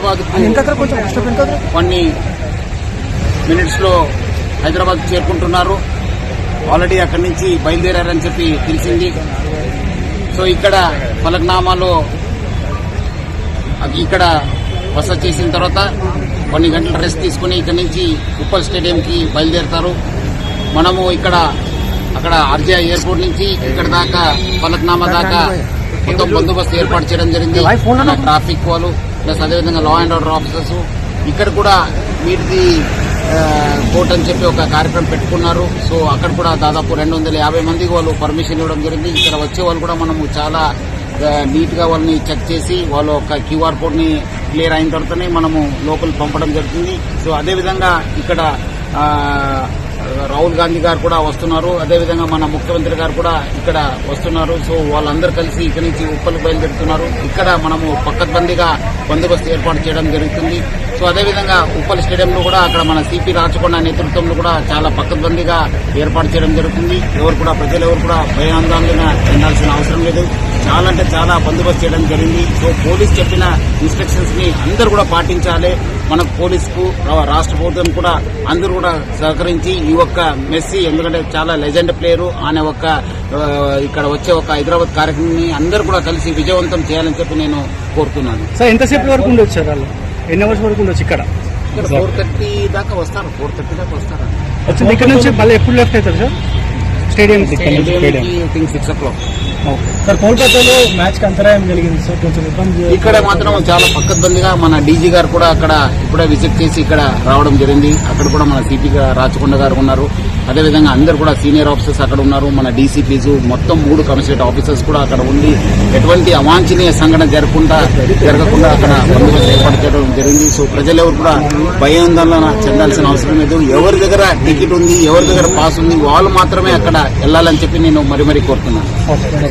హైదరాబాద్ కొన్ని మినిట్స్ లో హైదరాబాద్ చేరుకుంటున్నారు. ఆల్రెడీ అక్కడి నుంచి బయలుదేరారని చెప్పి తెలిసింది. సో ఇక్కడ ఫలక్నామాలో ఇక్కడ బస చేసిన తర్వాత కొన్ని గంటల రెస్ట్ తీసుకుని ఇక్కడ నుంచి ఉప్పల్ స్టేడియంకి బయలుదేరతారు. మనము అక్కడ ఆర్జే ఎయిర్పోర్ట్ నుంచి ఇక్కడ దాకా ఫలక్నామా దాకా మొత్తం బందోబస్తు ఏర్పాటు చేయడం జరిగింది. ట్రాఫిక్ వాళ్ళు ప్లస్ అదేవిధంగా లా అండ్ ఆర్డర్ ఆఫీసర్స్ ఇక్కడ కూడా మీట్ ది కోర్ట్ అని చెప్పి ఒక కార్యక్రమం పెట్టుకున్నారు. సో అక్కడ కూడా దాదాపు 250 మందికి వాళ్ళు పర్మిషన్ ఇవ్వడం జరిగింది. ఇక్కడ వచ్చే వాళ్ళు కూడా మనము చాలా నీట్ గా వాళ్ళని చెక్ చేసి వాళ్ళ ఒక క్యూఆర్ కోడ్ ని క్లియర్ అయిన తర్వాతనే మనము లోపలికి పంపడం జరుగుతుంది. సో అదేవిధంగా ఇక్కడ రాహుల్ గాంధీ గారు కూడా వస్తున్నారు. అదేవిధంగా మన ముఖ్యమంత్రి గారు కూడా ఇక్కడ వస్తున్నారు. సో వాళ్ళందరూ కలిసి ఇక్కడి నుంచి ఉప్పల్కి బయలుదేరుతున్నారు. ఇక్కడ మనము పక్కబందీగా బందోబస్తు ఏర్పాటు చేయడం జరుగుతుంది. సో అదేవిధంగా ఉప్పల్ స్టేడియంలో కూడా అక్కడ మన సిపి రాచకొండ నేతృత్వంలో కూడా చాలా పక్కబందీగా ఏర్పాటు చేయడం జరుగుతుంది. ప్రజలు ఎవరు కూడా భయాందోళన చెందాల్సిన అవసరం లేదు. చాలా అంటే చాలా బందోబస్తు చేయడం జరిగింది. సో పోలీస్ చెప్పిన ఇన్స్ట్రక్షన్స్ ని అందరూ కూడా పాటించాలి. మనకు పోలీసుకు రాష్ట్ర ప్రభుత్వం కూడా అందరూ కూడా సహకరించి ఈ ఒక్క మెస్సీ ఎందుకంటే చాలా లెజెండ్ ప్లేయరు అనే ఇక్కడ వచ్చే ఒక హైదరాబాద్ కార్యక్రమాన్ని అందరూ కూడా కలిసి విజయవంతం చేయాలని చెప్పి నేను కోరుతున్నాను. సార్ ఎంతసేపు వరకు ఉండొచ్చు సార్? వాళ్ళు ఎన్ని అవర్స్ వరకు ఉండొచ్చు? ఇక్కడ 4:30 దాకా వస్తారు. 4:30 దాకా వస్తారు. ఇక్కడ నుంచి మళ్ళీ ఎప్పుడు లెఫ్ట్ అవుతారు సార్ స్టేడియం? 6 o'clock. సార్ కోల్కతాలో మ్యాచ్ కి అంతరాయం జరిగింది సార్, కొంచెం ఇబ్బంది. ఇక్కడ మాత్రం చాలా పక్కబందిగా మన డీజీ గారు కూడా అక్కడ ఇప్పుడే విజిట్ చేసి ఇక్కడ రావడం జరిగింది. అక్కడ కూడా మన సిపి రాచకొండ గారు ఉన్నారు. అదేవిధంగా అందరు కూడా సీనియర్ ఆఫీసర్స్ అక్కడ ఉన్నారు. మన డీసీపీస్ మొత్తం 3 కమిషనరేట్ ఆఫీసర్స్ కూడా అక్కడ ఉండి ఎటువంటి అవాంఛనీయ సంఘటన జరగకుండా అక్కడ బందోబస్తు ఏర్పాటు చేయడం జరిగింది. సో ప్రజలెవరు కూడా భయాందోళన చెందాల్సిన అవసరం లేదు. ఎవరి దగ్గర టికెట్ ఉంది, ఎవరి దగ్గర పాస్ ఉంది, వాళ్ళు మాత్రమే అక్కడ వెళ్లాలని చెప్పి నేను మరీ కోరుతున్నాను.